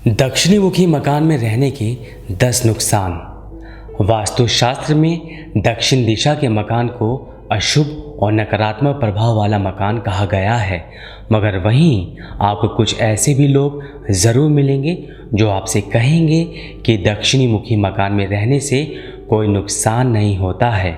दक्षिणी मुखी मकान में रहने के 10 नुकसान। वास्तुशास्त्र में दक्षिण दिशा के मकान को अशुभ और नकारात्मक प्रभाव वाला मकान कहा गया है, मगर वहीं आपको कुछ ऐसे भी लोग ज़रूर मिलेंगे जो आपसे कहेंगे कि दक्षिणी मुखी मकान में रहने से कोई नुकसान नहीं होता है।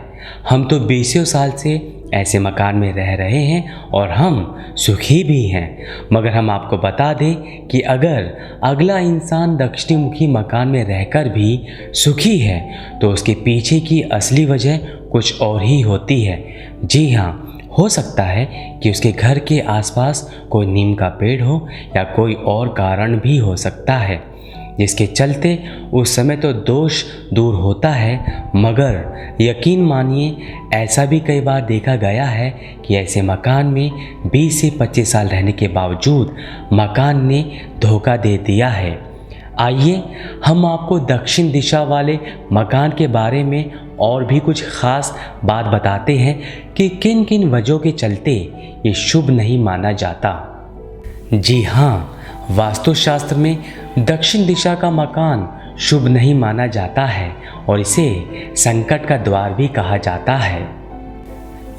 हम तो 20 साल से ऐसे मकान में रह रहे हैं और हम सुखी भी हैं, मगर हम आपको बता दें कि अगर अगला इंसान दक्षिणी मुखी मकान में रहकर भी सुखी है तो उसके पीछे की असली वजह कुछ और ही होती है। जी हाँ, हो सकता है कि उसके घर के आसपास कोई नीम का पेड़ हो या कोई और कारण भी हो सकता है, जिसके चलते उस समय तो दोष दूर होता है, मगर यकीन मानिए ऐसा भी कई बार देखा गया है कि ऐसे मकान में 20 से 25 साल रहने के बावजूद मकान ने धोखा दे दिया है। आइए हम आपको दक्षिण दिशा वाले मकान के बारे में और भी कुछ ख़ास बात बताते हैं कि किन किन वजहों के चलते ये शुभ नहीं माना जाता। जी हाँ, वास्तुशास्त्र में दक्षिण दिशा का मकान शुभ नहीं माना जाता है और इसे संकट का द्वार भी कहा जाता है।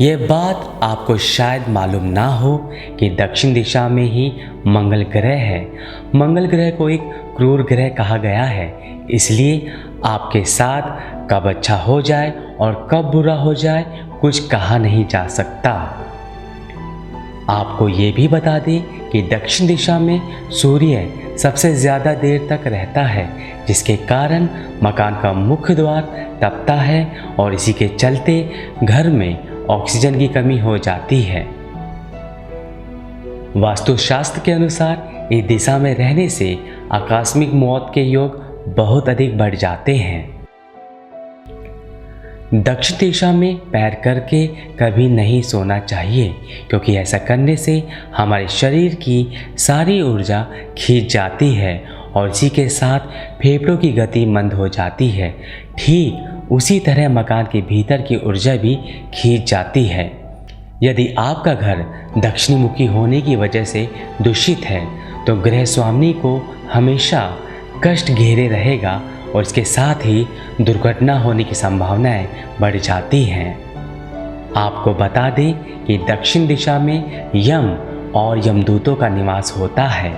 यह बात आपको शायद मालूम ना हो कि दक्षिण दिशा में ही मंगल ग्रह है। मंगल ग्रह को एक क्रूर ग्रह कहा गया है, इसलिए आपके साथ कब अच्छा हो जाए और कब बुरा हो जाए कुछ कहा नहीं जा सकता। आपको ये भी बता दें कि दक्षिण दिशा में सूर्य सबसे ज़्यादा देर तक रहता है, जिसके कारण मकान का मुख्य द्वार तपता है और इसी के चलते घर में ऑक्सीजन की कमी हो जाती है। वास्तुशास्त्र के अनुसार इस दिशा में रहने से आकस्मिक मौत के योग बहुत अधिक बढ़ जाते हैं। दक्षिण दिशा में पैर करके कभी नहीं सोना चाहिए, क्योंकि ऐसा करने से हमारे शरीर की सारी ऊर्जा खींच जाती है और इसी के साथ फेफड़ों की गति मंद हो जाती है। ठीक उसी तरह मकान के भीतर की ऊर्जा भी खींच जाती है। यदि आपका घर दक्षिणी मुखी होने की वजह से दूषित है तो गृह स्वामी को हमेशा कष्ट घेरे रहेगा और इसके साथ ही दुर्घटना होने की संभावनाएं बढ़ जाती हैं। आपको बता दें कि दक्षिण दिशा में यम और यमदूतों का निवास होता है।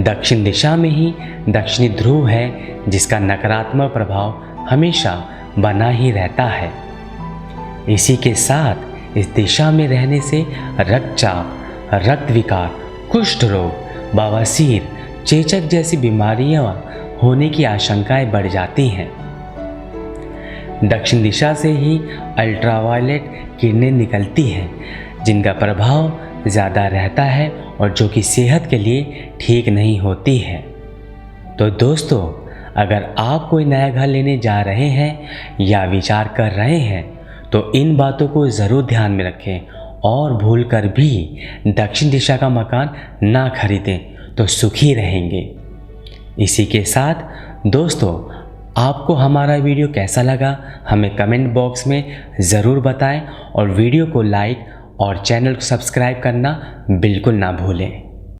दक्षिण दिशा में ही दक्षिणी ध्रुव है, जिसका नकारात्मक प्रभाव हमेशा बना ही रहता है। इसी के साथ इस दिशा में रहने से रक्तचाप, रक्त विकार, कुष्ठ रोग, बवासीर, चेचक जैसी बीमारियां होने की आशंकाएं बढ़ जाती हैं। दक्षिण दिशा से ही अल्ट्रावायलेट किरणें निकलती हैं, जिनका प्रभाव ज़्यादा रहता है और जो कि सेहत के लिए ठीक नहीं होती है। तो दोस्तों, अगर आप कोई नया घर लेने जा रहे हैं या विचार कर रहे हैं तो इन बातों को ज़रूर ध्यान में रखें और भूल कर भी दक्षिण दिशा का मकान ना खरीदें तो सुखी रहेंगे। इसी के साथ दोस्तों, आपको हमारा वीडियो कैसा लगा हमें कमेंट बॉक्स में ज़रूर बताएं और वीडियो को लाइक और चैनल को सब्सक्राइब करना बिल्कुल ना भूलें।